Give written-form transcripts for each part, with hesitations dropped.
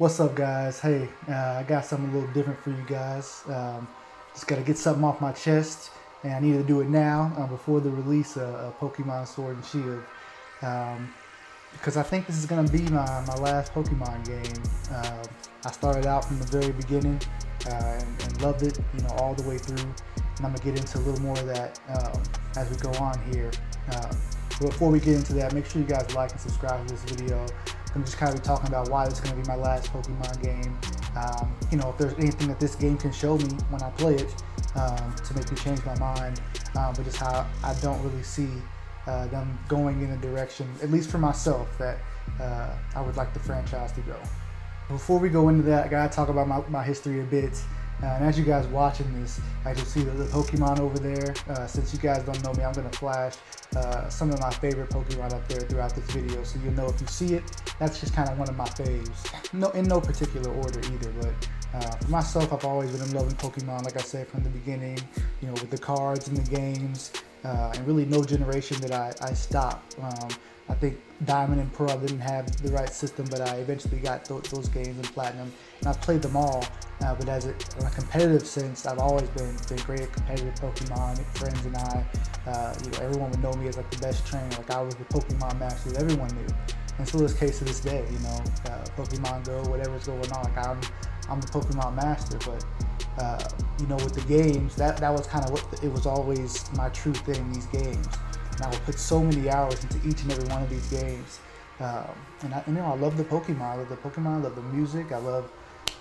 What's up, guys? Hey, I got something a little different for you guys. Just got to get something off my chest, and I need to do it now before the release of Pokemon Sword and Shield. Um, because I think this is going to be my last Pokemon game. I started out from the very beginning and loved it, all the way through. And I'm going to get into a little more of that as we go on here. Um, but before we get into that, make sure you guys like and subscribe to this video. I'm just kind of talking about why this is going to be my last Pokemon game. If there's anything that this game can show me when I play it to make me change my mind, but just how I don't really see them going in a direction, at least for myself, that I would like the franchise to go. Before we go into that, I gotta talk about my history a bit. And as you guys watching this, as you see the Pokemon over there, since you guys don't know me, I'm gonna flash some of my favorite Pokemon up there throughout this video, so you'll know if you see it, that's just kind of one of my faves. No, in no particular order either, but for myself, I've always been in love with Pokemon, like I said from the beginning, with the cards and the games, and really no generation that I stopped. I think Diamond and Pearl didn't have the right system, but I eventually got those games in Platinum, and I've played them all. But in a competitive sense, I've always been great at competitive Pokemon. Friends and I, everyone would know me as like the best trainer. Like I was the Pokemon master that everyone knew, and still is the case to this day. Pokemon Go, whatever's going on, like I'm the Pokemon master. But with the games, that was kind of what it was always my true thing. These games. And I would put so many hours into each and every one of these games. And I love the Pokemon. I love the Pokemon. I love the music. I love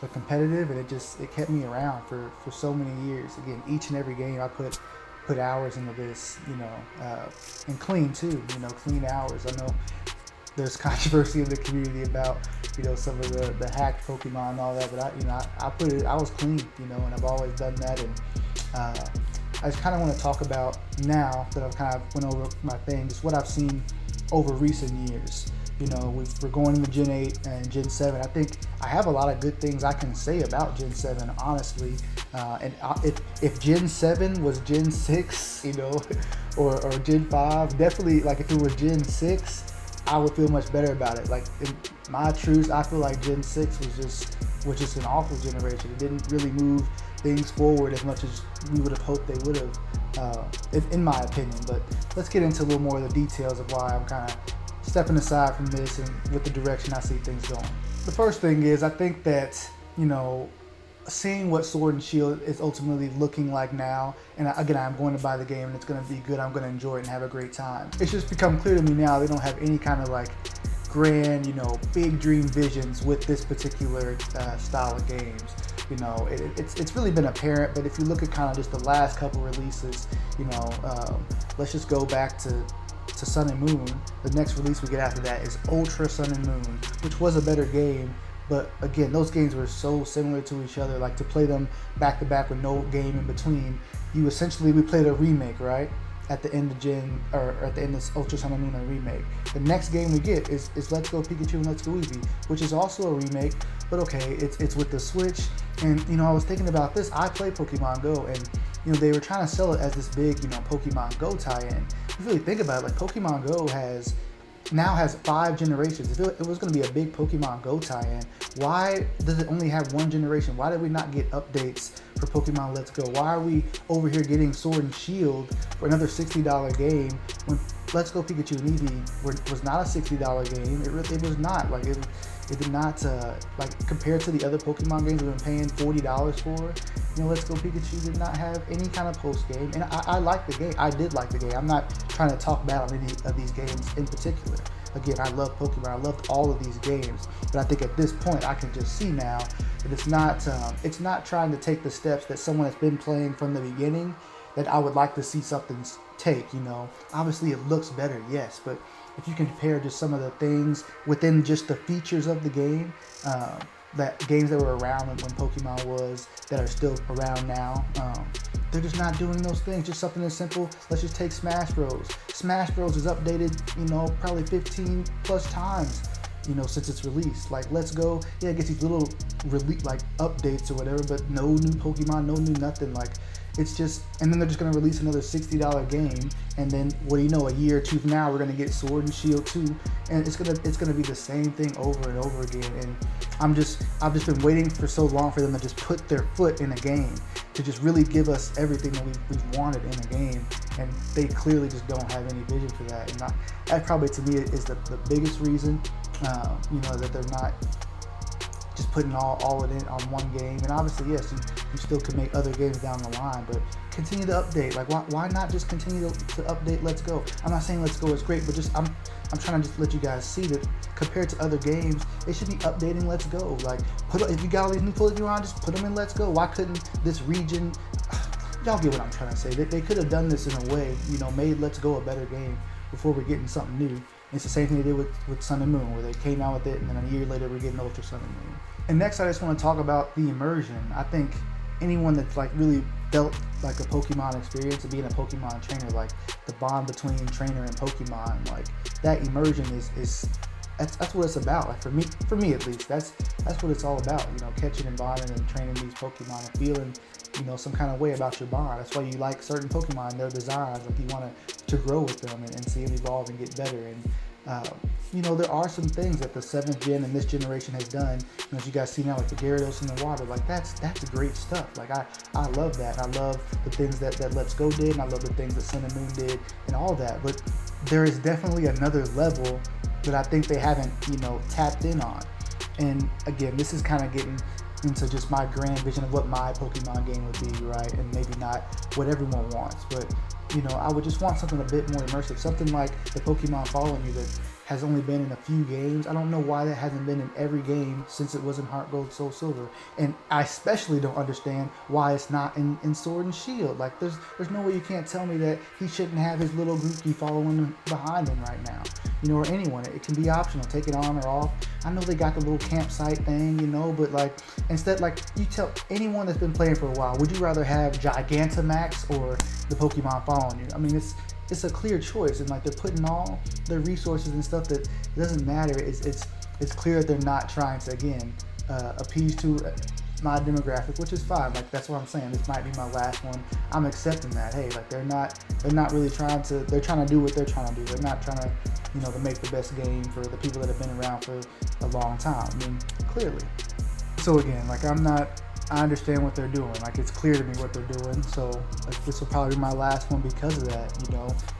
the competitive, and it kept me around for so many years. Again, each and every game I put hours into this, and clean too. Clean hours. I know there's controversy in the community about some of the hacked Pokemon and all that, but I was clean, and I've always done that. And I just kind of want to talk about now that I've kind of went over my thing, just what I've seen over recent years. We're going into Gen 8 and Gen 7. I think I have a lot of good things I can say about Gen 7, honestly. And if Gen 7 was Gen 6, or Gen 5, definitely, like if it was Gen 6, I would feel much better about it. Like in my truth, I feel like Gen 6 was just an awful generation. It didn't really move things forward as much as we would have hoped they would have, in my opinion. But let's get into a little more of the details of why I'm kind of stepping aside from this and with the direction I see things going. The first thing is, I think that, seeing what Sword and Shield is ultimately looking like now, and again, I'm going to buy the game and it's going to be good, I'm going to enjoy it and have a great time. It's just become clear to me now they don't have any kind of like grand, big dream visions with this particular style of games. It's really been apparent, but if you look at kind of just the last couple releases, let's just go back to Sun and Moon. The next release we get after that is Ultra Sun and Moon, which was a better game, but again, those games were so similar to each other. Like to play them back to back with no game in between, we played a remake, right? At the end of at the end of Ultra Sun and Moon, a remake. The next game we get is Let's Go Pikachu and Let's Go Eevee, which is also a remake, but okay, it's with the Switch. And I was thinking about this. I play Pokemon Go, and they were trying to sell it as this big, Pokemon Go tie-in. If you really think about it, like Pokemon Go now has 5 generations. If it was going to be a big Pokemon Go tie-in, why does it only have 1 generation? Why did we not get updates for Pokemon Let's Go? Why are we over here getting Sword and Shield for another $60 game when Let's Go Pikachu and Eevee was not a $60 game? It was not. Like it did not, compared to the other Pokemon games we've been paying $40 for, Let's Go Pikachu did not have any kind of post-game. And I like the game. I did like the game. I'm not trying to talk bad on any of these games in particular. Again, I love Pokemon. I loved all of these games. But I think at this point, I can just see now that it's not trying to take the steps that someone that's been playing from the beginning that I would like to see something take. Obviously it looks better, yes, but if you compare just some of the things within just the features of the game, that games that were around when Pokemon was, that are still around now, they're just not doing those things. Just something as simple, let's just take Smash Bros. Smash Bros is updated, probably 15 plus times since it's released. Like Let's Go, yeah, it gets these little like updates or whatever, but no new Pokemon, no new nothing. Like it's just, and then they're just gonna release another $60 game, and then what do you know? A year or two from now, we're gonna get Sword and Shield 2, and it's gonna be the same thing over and over again. And I've just been waiting for so long for them to just put their foot in a game, to just really give us everything that we've wanted in a game, and they clearly just don't have any vision for that. And that probably to me is the biggest reason, that they're not just putting all it in on one game. And obviously, yes, you still can make other games down the line, but continue to update. Like why not just continue to update Let's Go? I'm not saying Let's Go is great, but just I'm trying to just let you guys see that compared to other games, they should be updating Let's Go. Like if you got all these new Pokemon, just put them in Let's Go. Why couldn't this region? Y'all get what I'm trying to say. They could have done this in a way, made Let's Go a better game before we're getting something new. It's the same thing they did with Sun and Moon, where they came out with it, and then a year later we're getting Ultra Sun and Moon. And next, I just want to talk about the immersion. I think anyone that's like really felt like a Pokemon experience of being a Pokemon trainer, like the bond between trainer and Pokemon, like that immersion is that's what it's about. Like for me at least, that's what it's all about. Catching and bonding and training these Pokemon and feeling some kind of way about your bond. That's why you like certain Pokemon and their designs. Like you want to grow with them and see them evolve and get better. And there are some things that the 7th gen and this generation has done. As you guys see now, like the Gyarados in the water, like that's great stuff. Like I love that. I love the things that Let's Go did, and I love the things that Sun and Moon did, and all that. But there is definitely another level that I think they haven't tapped in on. And again, this is kind of getting into just my grand vision of what my Pokemon game would be, right? And maybe not what everyone wants, but I would just want something a bit more immersive, something like the Pokemon Following You that has only been in a few games. I don't know why that hasn't been in every game since it was in Heart Gold, Soul Silver. And I especially don't understand why it's not in Sword and Shield. Like there's no way you can't tell me that he shouldn't have his little groupie following behind him right now. Or anyone. It can be optional, take it on or off. I know they got the little campsite thing, but like instead, like you tell anyone that's been playing for a while, would you rather have Gigantamax or the Pokemon Following You? I mean, it's a clear choice, and like they're putting all their resources and stuff that it doesn't matter. It's clear that they're not trying to again appease to my demographic, which is fine. Like that's what I'm saying. This might be my last one. I'm accepting that. Hey, like they're not really trying to. They're trying to do what they're trying to do. They're not trying to to make the best game for the people that have been around for a long time. I mean, clearly. So again, like I understand what they're doing. Like it's clear to me what they're doing. So like, this will probably be my last one because of that.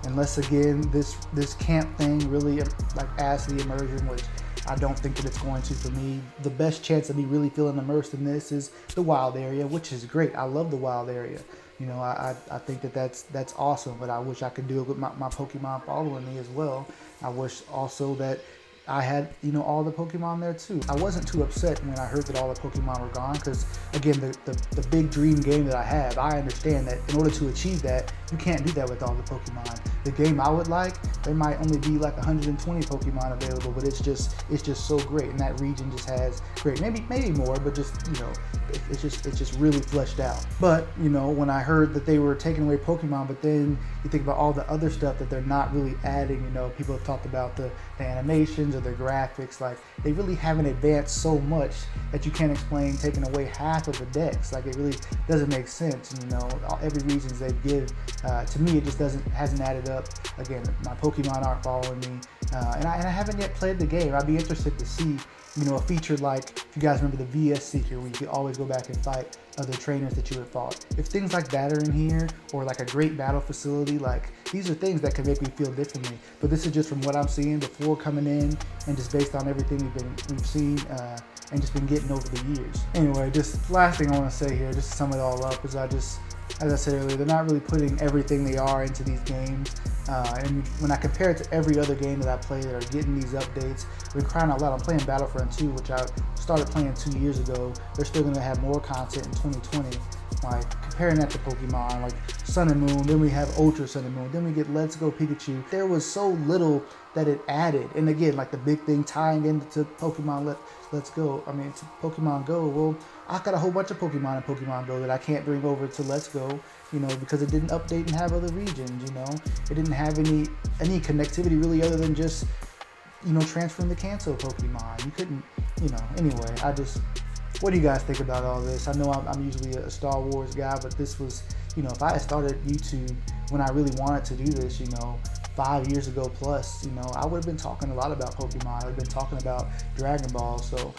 Unless again this camp thing really like adds to the immersion, which I don't think that it's going to for me. The best chance of me really feeling immersed in this is the wild area, which is great. I love the wild area. I think that's awesome, but I wish I could do it with my Pokemon Following Me as well. I wish also that I had, all the Pokemon there too. I wasn't too upset when I heard that all the Pokemon were gone, because again, the big dream game that I have, I understand that in order to achieve that, you can't do that with all the Pokemon. The game I would like, there might only be like 120 Pokemon available, but it's just so great, and that region just has great, maybe more, but just, it's just really fleshed out. But, when I heard that they were taking away Pokemon, but then you think about all the other stuff that they're not really adding, people have talked about the animations or the graphics, like they really haven't advanced so much that you can't explain taking away half of the decks. Like it really doesn't make sense. And, every reasons they give, to me, it just hasn't added up. Again, my Pokemon aren't following me, and I haven't yet played the game. I'd be interested to see, a feature like, if you guys remember the VS Seeker, where you could always go back and fight other trainers that you had fought. If things like that are in here, or like a great battle facility, like these are things that can make me feel differently. But this is just from what I'm seeing before coming in, and just based on everything we've seen and just been getting over the years. Anyway, just last thing I want to say here, just to sum it all up, is as I said earlier, they're not really putting everything they are into these games. And when I compare it to every other game that I play that are getting these updates, we're crying out loud. I'm playing Battlefront 2, which I started playing 2 years ago. They're still going to have more content in 2020. Like comparing that to Pokemon, like Sun and Moon, then we have Ultra Sun and Moon, then we get Let's Go Pikachu. There was so little that it added. And again, like the big thing tying into Pokemon Let's Go, to Pokemon Go, well, I got a whole bunch of Pokemon in Pokemon Go that I can't bring over to Let's Go, because it didn't update and have other regions, It didn't have any connectivity really, other than just transferring the Kanto Pokemon. You couldn't, anyway, what do you guys think about all this? I know I'm usually a Star Wars guy, but this was, if I had started YouTube when I really wanted to do this, 5 years ago plus, I would have been talking a lot about Pokemon. I would have been talking about Dragon Ball. So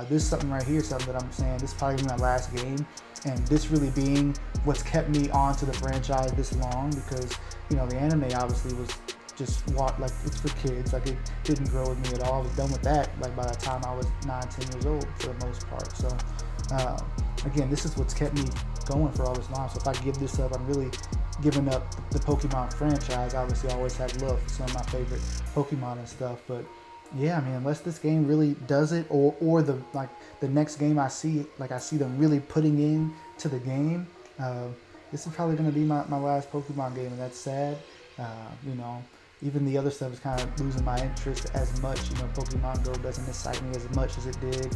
this is something right here, something that I'm saying, this is probably my last game. And this really being what's kept me onto the franchise this long, because, the anime obviously was just it's for kids. Like, it didn't grow with me at all. I was done with that like by the time I was 9-10 years old for the most part. So again, this is what's kept me going for all this long. So if I give this up, I'm really giving up the Pokemon franchise. Obviously, I always had love for some of my favorite Pokemon and stuff, but yeah, I mean, unless this game really does it, or the next game I see them really putting in to the game, this is probably going to be my last Pokemon game, and that's sad. Even the other stuff is kind of losing my interest as much. Pokemon Go doesn't excite me as much as it did.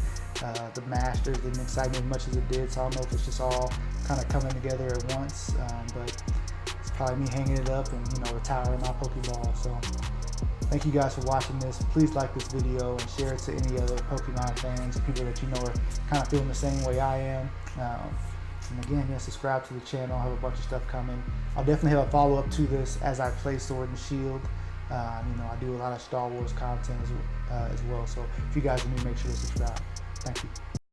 The Masters didn't excite me as much as it did, so I don't know if it's just all kind of coming together at once, but it's probably me hanging it up and, retiring my Pokeball. So thank you guys for watching this. Please like this video and share it to any other Pokemon fans, people that are kind of feeling the same way I am. And again, subscribe to the channel. I have a bunch of stuff coming. I'll definitely have a follow-up to this as I play Sword and Shield. I do a lot of Star Wars content as well. So if you guys are new, make sure to subscribe. Thank you.